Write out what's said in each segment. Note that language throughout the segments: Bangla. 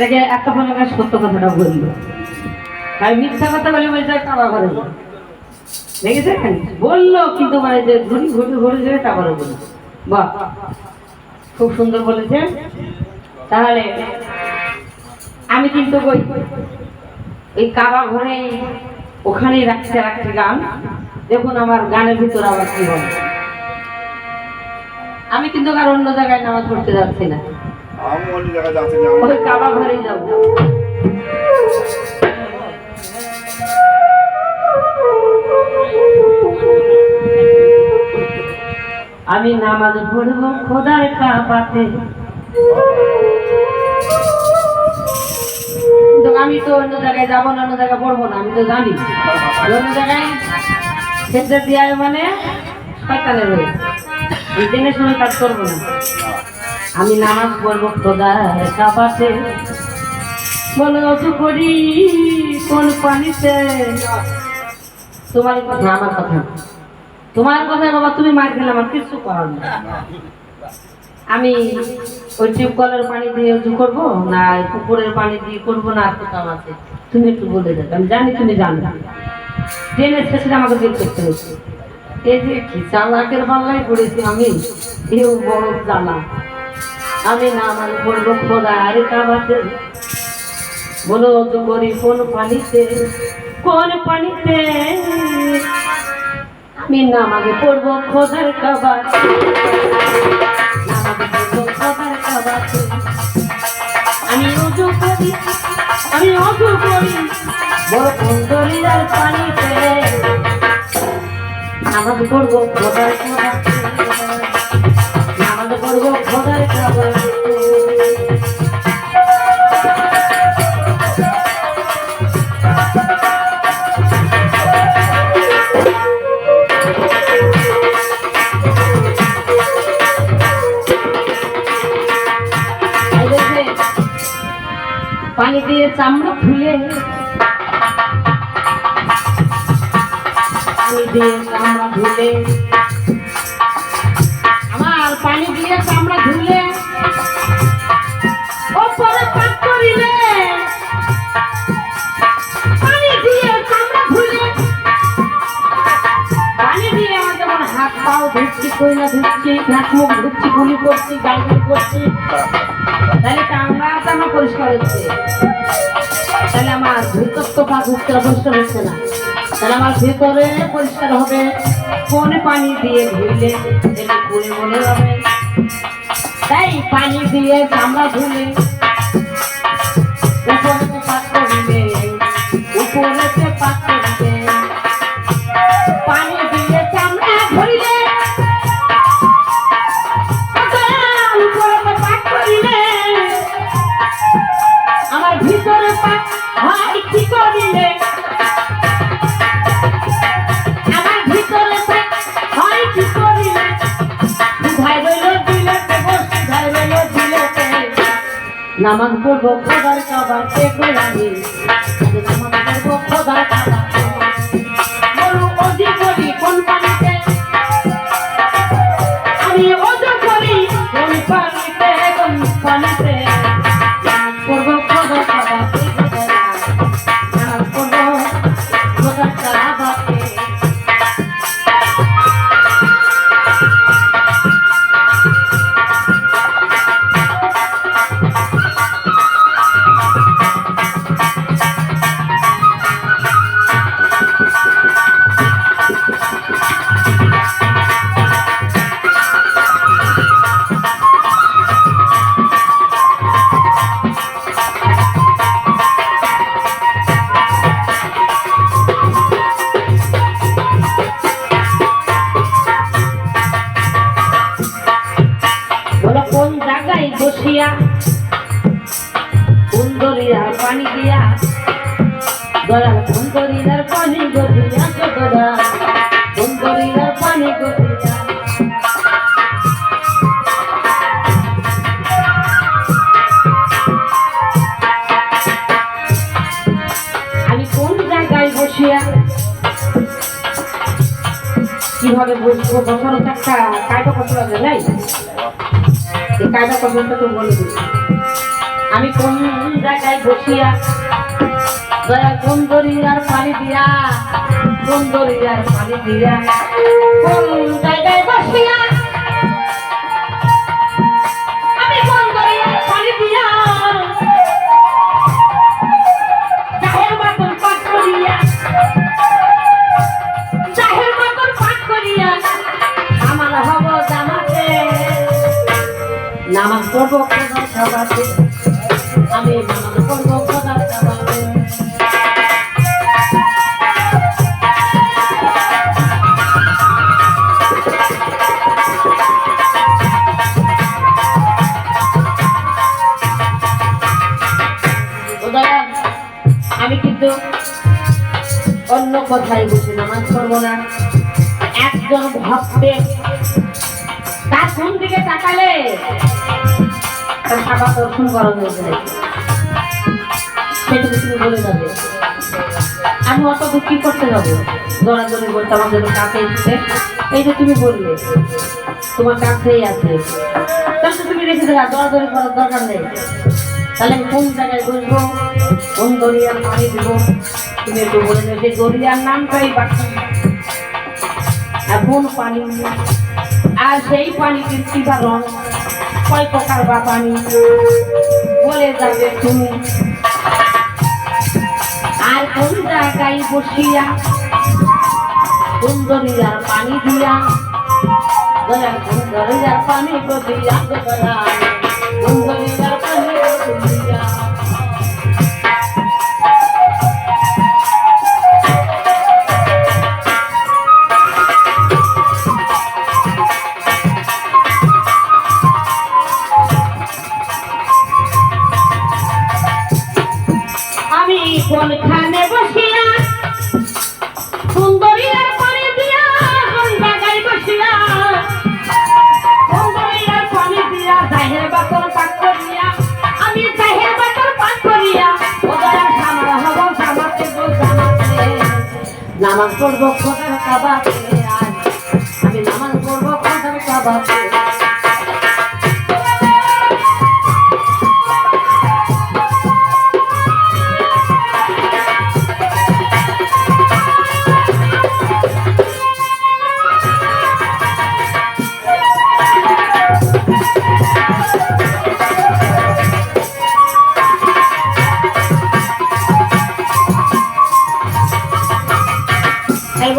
এটাকে একটা ফোন সত্য কথাটা বললো, আমি মিথ্যা কথা বলে বলছে কাবা ঘরে দেখেছেন বললো, কিন্তু মানে যে ঘুরি ঘুরি ঘুরে যাবে তারপরে বললো। বাহ, খুব সুন্দর বলেছেন। তাহলে আমি কিন্তু ওই কাবা ঘরে ওখানেই রাখতে রাখতে গান, দেখুন আমার গানের ভিতরে আবার কি বলে। আমি কিন্তু আর অন্য জায়গায় নামাজ পড়তে যাচ্ছি না, ওই কাবা ঘরেই যাবো। আমি নামাজ পড়বো খোদার কাবাতে, আমি তো অন্য জায়গায় যাবো না, অন্য জায়গায় পড়বো না, আমি তো জানি অন্য জায়গায় ক্ষেত্রে দিয়ে মানে শয়তানের হয়ে এই জেনে শুনে কাজ করবো না। আমি নামাজ পড়বো খোদার কাবাতে, বলো অজু করি কোন পানিতে। তোমার কথা আমার কথা, তোমার কথা বাবা, তুমি মার খেলে আমার কিছু করার না। আমি ওই টিউবকলের পানি দিয়ে উঁচু করবো না পুকুরের পানি দিয়ে করবো না, আর কোথাও আছে তুমি একটু বলে দেবে, আমি জানি তুমি জানো, জেনে সেটা আমাকে বের করতে হচ্ছে। এই যে কি চালাকের পাল্লাই পড়েছি আমি, এও বড় জানা। আমি নামাজ পড়বো খোদার কাবাতে, বলো তো করি কোন পানিতে, কোন পানিতে। আমি নামাজ পড়বো খোদার কাবাতে, আমি অজু করি, আমি অজু করি বড় সুন্দরীর পানিতে, নামাজ পড়বো খোদার কাবাতে, নামাজ পড়বো খোদার কাবাতে। পানি দিয়ে চামড়া ধুলে, পানি দিয়ে চামড়া ধুলে, আমার পানি দিয়ে চামড়া ধুলে ওপরে পাক করিলে, পানি দিয়ে চামড়া ধুলে, পানি দিয়ে আমার যেমন হাত পাও ধুচ্ছি, কইনা ধুচ্ছি, নাক মুখ ধুচ্ছি, গুলি করছি, গালগাল করছি, তাহলে চামড়াটা আমার পরিষ্কার হচ্ছে, তাহলে আমার ভিতর তো পাক হচ্ছে অবশ্যই হচ্ছে না, তাহলে আমার ভিতরে পরিষ্কার হবে। কোন পানি দিয়ে ধুইলে পুরে মনে হবে, তাই পানি দিয়ে চামড়া ধুলে উপরেতে পাক করিলে, উপরেতে পাক করিলে, পানি দিয়ে চামড়া ধরিলে উপরেতে পাক করিলে, আমার ভিতরে পাক হয় কি করিলে, আমার ভিতরে পাক হয় কি করিলে, ভাই রইল দিলেতে বসে, ভাই রইল দিলেতে, নামাজ পড়বো খোদার কাবাতে, আমি নামাজ পড়বো খোদার কাবাতে, বলু অজু করি কোন পানিতে, আমি অজু করি কোন পানিতে, কোন পানিতে, নামাজ পড়বো খোদার কাবাতে, নামাজ পড়বো খোদার কাবাতে। কোন জায়গায় বসিয়া সুন্দরীরা পানি দিয়া, দয়াল সুন্দরীর পানি গদিয়া, দয়া সুন্দরীর পানি গদিয়া, আমি কোন জায়গায় বসিয়া কিভাবে বসবো, বসার একটা কায়দা কত লাগে নাই, এই কায়দা কতটা তো বলে দিচ্ছি। আমি কোন জায়গায় বসিয়া দয়া কোন দরিয়ার পানি দিয়া কোন দরিয়ার পানি দিয়া কোন জায়গায় বসিয়া আমি কোন দরিয়ার পানি দিয়া জাহের বাতন পাঠ করিয়া জাহের বাতন পাঠ করিয়া আমার হব জামাতে নামাজ পড়ব খোদার সাবাতে আমি নামাজ পড়ব খোদার সাবাতে আমি কিন্তু অন্য কথায় বসে নামাজ পড়বো না। একজন ভক্তের তার কোন দিকে তাকালে তার সাবা দর্শন করা হয়ে যায় সেটুকু তুমি বলে যাবে। আমি অত দূর কি করতে যাবো? দৌড়াদৌড়ি বলতে আমার যদি কাছে এসেছে এই যে তুমি বললে তোমার কাছেই আছে তাহলে তো তুমি রেখে দেবে, দৌড়াদৌড়ি করার দরকার নেই। তাহলে আমি কোন জায়গায় বসবো কোন দরিয়ার পানি দিব তুমি একটু বলে দেবে। সেই দরিয়ার নামটাই বাকি আর কোন পানি আর সেই পানিটির কি বা রং কয় প্রকার বা পানি বলে যাবে তুমি। আর কোন জায়গায় বসিয়া কোন দরিয়ার পানি দিয়া দয়ার কোন দরিয়ার পানি দিয়া কোন দরিয়ার পানি দিয়া কোনখানে বসিয়া সুন্দরীর পানি দিয়া কোন জায়গায় বসিয়া সুন্দরীর পানি দিয়া জাহের বাতর পাঠ করিয়া আমি জাহের বাতর পাঠ করিয়া ওদের সামরা হব জামাতে গো জামাতে নামাজ পড়বো খোদার কাবাতে আজ আমি নামাজ পড়বো খোদার কাবাতে।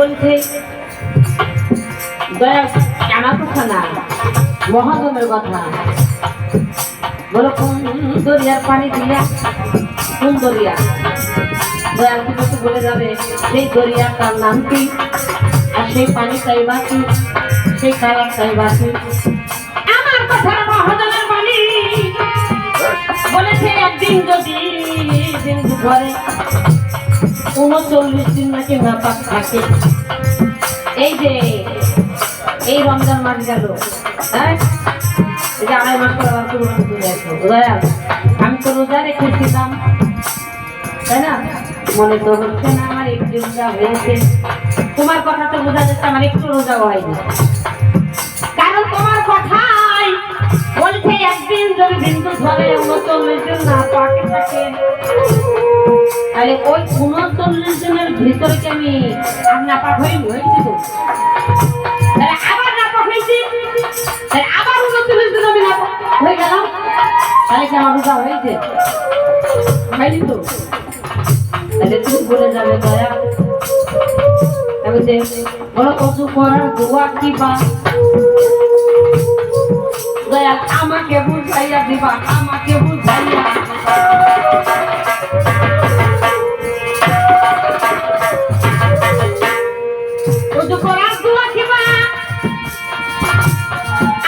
বলছে দয়া কেনা কথা না মহাজনের কথা বলো কোন দরিয়ার পানি দিয়া কোন দরিয়া দয়া তুমি বলে যাবে সেই দরিয়ার তার নাম কি আর সেই পানি চাইবা কি সেই কালার চাইবা কি। আমার কথা মহাজনের বাণী বলেছে একদিন যদি দিন ঘরে 39 দিন নাকি নাপাক থাকে। এই যে এই রমজান মাস গেল হ্যাঁ এই যে 2.5 মাস পর আবার কুরবানি চলে আসলো দয়াল আমি তো রোজা রেখেছিলাম তাই না মনে তো হচ্ছে না আমার একটু রোজা হয়েছে। তোমার কথা তো বোঝা যাচ্ছে আমার একটু রোজা হয়নি কারণ তোমার কথাই বলছে একদিন যদি বিন্দু ধরে 39 দিন না পাকে থাকে তাহলে ওই 39 দিনের ভিতরে কি আমি আর না পাক হইনি হয়েছি তো তাহলে আবার না পাক হয়েছি তাহলে আবার 39 দিন আমি না হয়ে গেলাম তাহলে কি আমার রোজা হয়েছে হয়নি তো। তাহলে তুমি বলে যাবে দয়া তবে যে বলো কচু করার দোয়া কি বা দয়া আমাকে বুঝাইয়া দিবা আমাকে বুঝাইয়া কচু করার দোয়া কি বা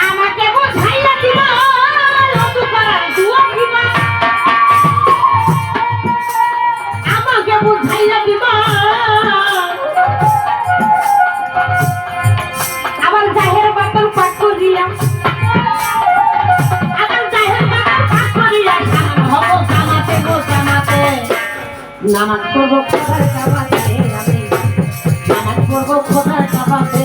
আমাকে বুঝাইয়া দিবা কচু করার দোয়া কি বা আমাকে বুঝাইয়া দিবা। আবার জাহের বাতন পাঠ করিয়া নামাজ পড়বো খোদার কাবাতে আমি নামাজ পড়বো খোদার কাবাতে।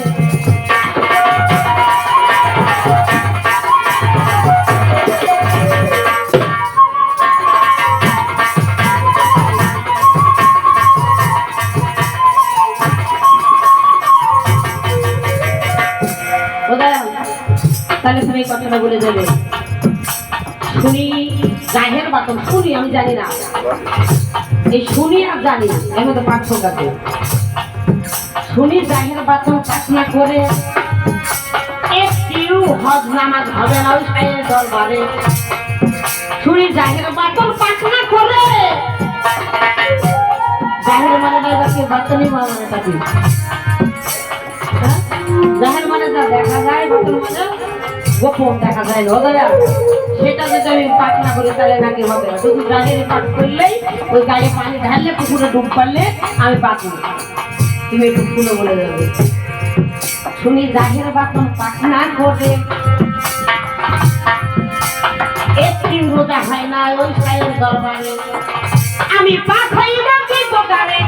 তাহলে তুমি এই কথাটা বলে দেবে। শুনি জাহের বাতন, শুনি আমি জানি না, এই শুনি আর জানি এর মধ্যে পার্থক্য আছে। শুনি জাহের বাতন পাঠ না করে একটিও হজ নামাজ হবে না ওই সাইয়ের দরবারে। শুনি জাহের বাতন পাঠ না করে, জাহের মানে কি বাতনই মানে কি? জাহের মানে যা দেখা যায়, বাতন মানে গোপন দেখা যায় না, সেটা যদি আমি পাঠ না করি তাহলে নাকি হবে না। শুধু জাহের পাঠ করলেই ওই গায়ে পানি ঢাললে পুকুরে ডুব পারলে আমি পাচ্ছি না, তুমি একটু খুলে বলে যাবে। শুনি জাহের বাতন পাঠ না করে একটি রোজা হয় না ওই সাইয়ের দরবারে। আমি পাঠ হইব কি প্রকারে,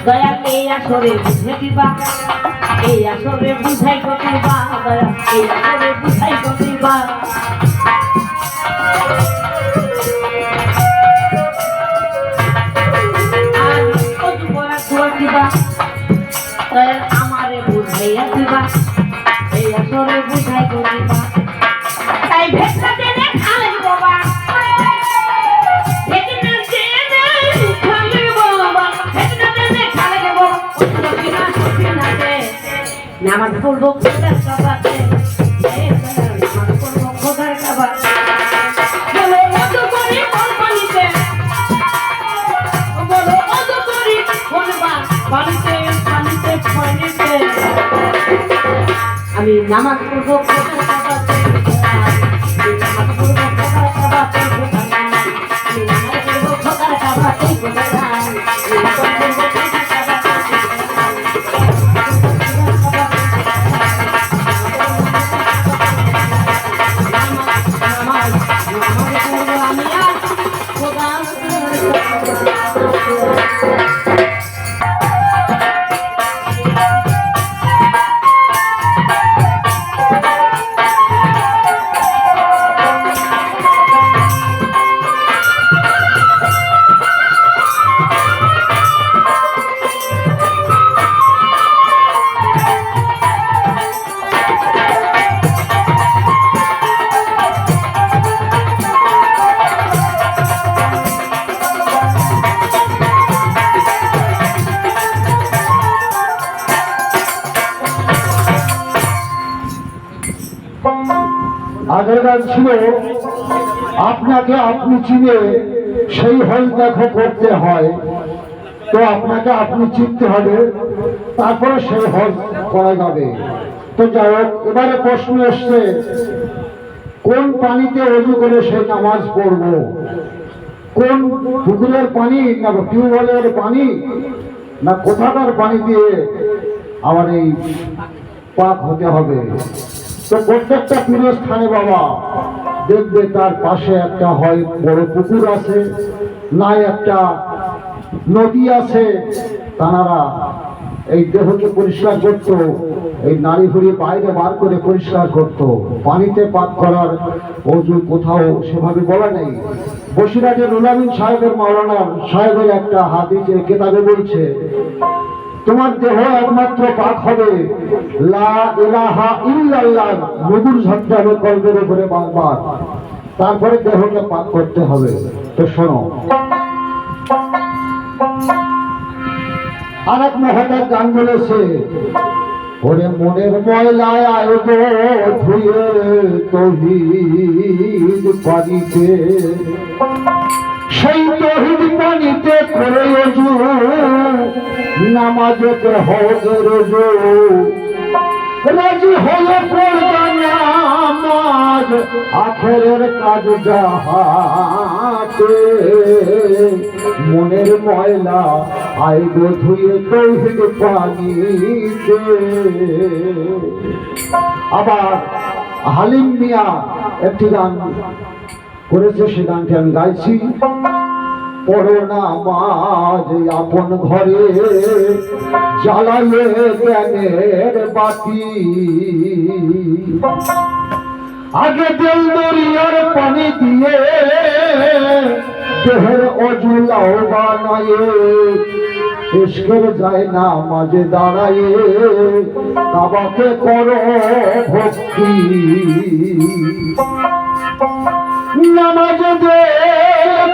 দয়া এই আসরে বুঝে দিবা, এই আসরে বুঝাই দিবা, দয়া এই আসরে বুঝাই দিবা। আর কত করা দোয়া দিবা, দয়া আমারে বুঝাইয়া দিবা, এই আসরে বুঝাই দিবা। তাই ভেটটা দেনে খালে বাবা, নামাজ পড়বো খোদার কাবাতে, নামাজ পড়বো খোদার কাবাতে। বলো ওযু করি কোন পানিতে, বলো ওযু করি কোন পানিতে, পানিতে পানিতে। আমি নামাজ পড়বো খোদার কাবাতে, নামাজ পড়বো খোদার কাবাতে, আমি নামাজ পড়বো খোদার কাবাতে, আগের গান ছিল আপনাকে আপনি চিনে সেই হল দেখো করতে হয়, তো আপনাকে আপনি চিনতে হবে, তারপরে সেই হল করা যাবে। তো যাই হোক, এবারে প্রশ্ন এসছে কোন পানিতে ওযু করে সেই নামাজ পড়ব, কোন পুকুরের পানি না টিউবওয়েলের পানি না কোথাকার পানি দিয়ে আমার এই পাক হতে হবে। তো প্রত্যেকটা পীরের স্থানে বাবা দেখবে তার পাশে একটা হয় বড় পুকুর আছে, না একটা নদী আছে। তারা এই দেহকে পরিষ্কার করত, এই নারী ভুড়ি বাইরে বার করে পরিষ্কার করত। পানিতে পাক করার ওযু কোথাও সেভাবে বলা নেই। বসিরহাটের রুলামিন সাহেবের মাওলানা সাহেবের একটা হাদিসের কিতাবে বলছে তোমার দেহ একমাত্র পাক হবে লা ইলাহা ইল্লাল্লাহ মধুর ঝঞ্ঝাবে কলবের উপরে বারবার, তারপরে দেহকে পাক করতে হবে। তো শোনো, আর এক মহাদার গান বলেছে ওরে মনের ময়লায় আয়োগ ধুয়ে তৌহিদ পানিতে, সেই তৌহিদ পানিতে করে ওযু নামাজেতে হবে রোজু, রাজি হয়ে পড়বা নাম নামাজ আখেরের কাজ যাহাতে মনের ময়লা আইব ধুয়ে তৌহিদ পানিতে। আবার হালিম মিয়া একটি গান করেছে, সে গানটি আমি গাইছি। পড়ো নামাজ আপন ঘরে জ্বালাইয়ে জ্ঞানের বাতি, আগে তেল দরিয়ার পানি দিয়ে দেহের অজুলাও বানায়ে, ইশকের যায় না মাঝে দাঁড়ায়ে কাবাকে করো ভক্তি। নামাজ দে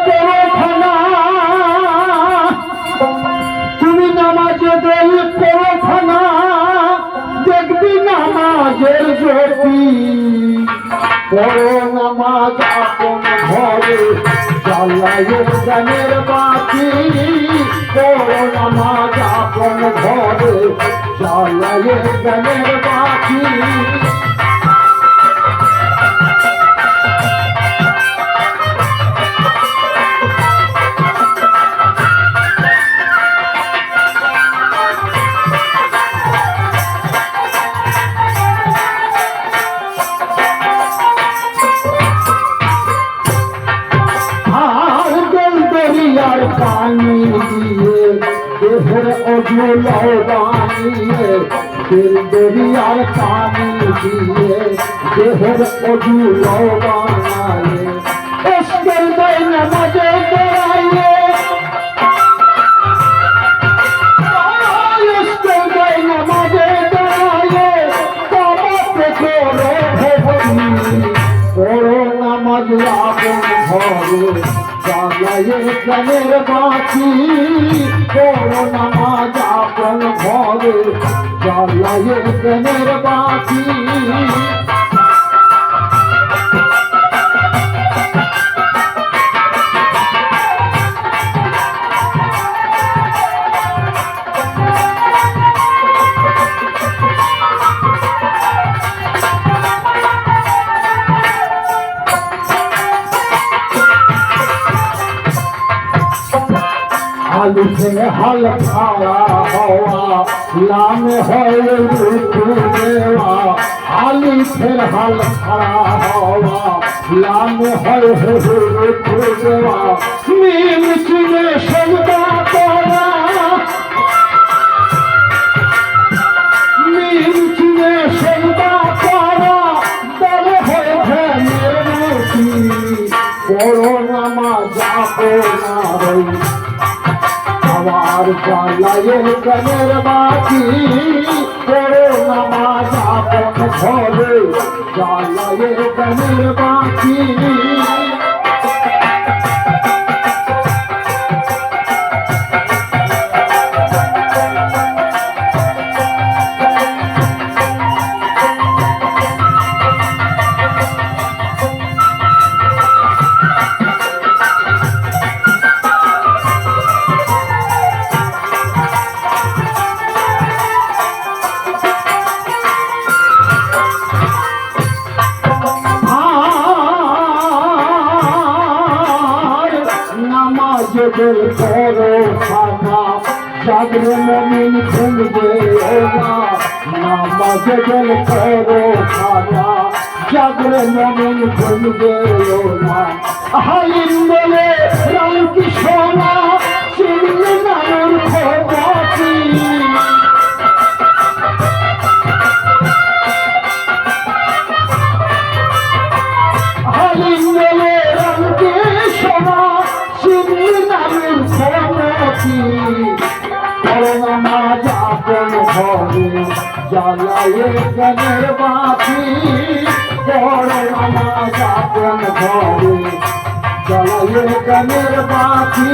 করো খানা, তুমি নামাজ দে করো খানা, দেখবি নামাজের জ্যোতি। পড়ো নামাজ আপন ঘরে জ্বালাইয়ে জ্ঞানের বাতি, পড়ো নামাজ আপন ঘরে জ্বালাইয়ে জ্ঞানের বাতি। পানি দিয়ে দেহের অজুলাও বানিয়ে, তেল দরিয়ার পানি দিয়ে দেহের অজুলাও বানায়ে, ইশকের যায় নামাজে দাঁড়াইয়ে, ইশকের যায় নামাজে দাঁড়াইয়ে কাবাতে করো ভক্তি। পড়ো নামাজ আপন ঘরে জ্বালাইয়ে জ্ঞানের বাতি, পড়ো নামাজ আপন ঘরে জ্বালাইয়ে জ্ঞানের বাতি। আলিফে হাল খাড়া হওয়া, লামে হয় রুকু দেওয়া, আলিফের হাল খাড়া হওয়া, লামে হয় রুকু দেওয়া, মিম চিনে সজদা করা, মিম চিনে সজদা করা, তবে হয় ধ্যানের রুটি। পড়ো নামাজ আপনার আবার জ্বালাইয়ে জ্ঞানের বাতি, পড়ো নামাজ আপন ঘরে জ্বালাইয়ে জ্ঞানের বাতি। দিল করো খানা, জাগরে মমিন ঘুমবে না, নামাজে দিল করো খানা, জাগরে মমিন ঘুমবে না। হালিম বলে রাম কি সোনা, চিনলে নানুর খোঁজাতি, হালিম বলে রাম কি সোনা, চিনলে নানুর খোঁজাতি। করো নামাজ আপন ঘরে জ্বালায়ে জ্ঞানের বাতি, করো নামাজ আপন ঘরে জ্বালায়ে জ্ঞানের বাতি।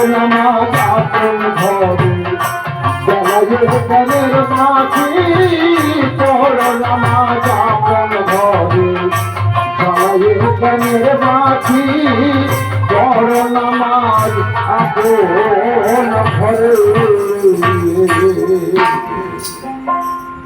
নামাজ আপন ঘরে জ্বালায়ে প্রাণের মাঝি পড়ো নামাজ আপন ঘরে জ্বালায়ে প্রাণের মাঝি পড়ো নামাজ আপন ঘরে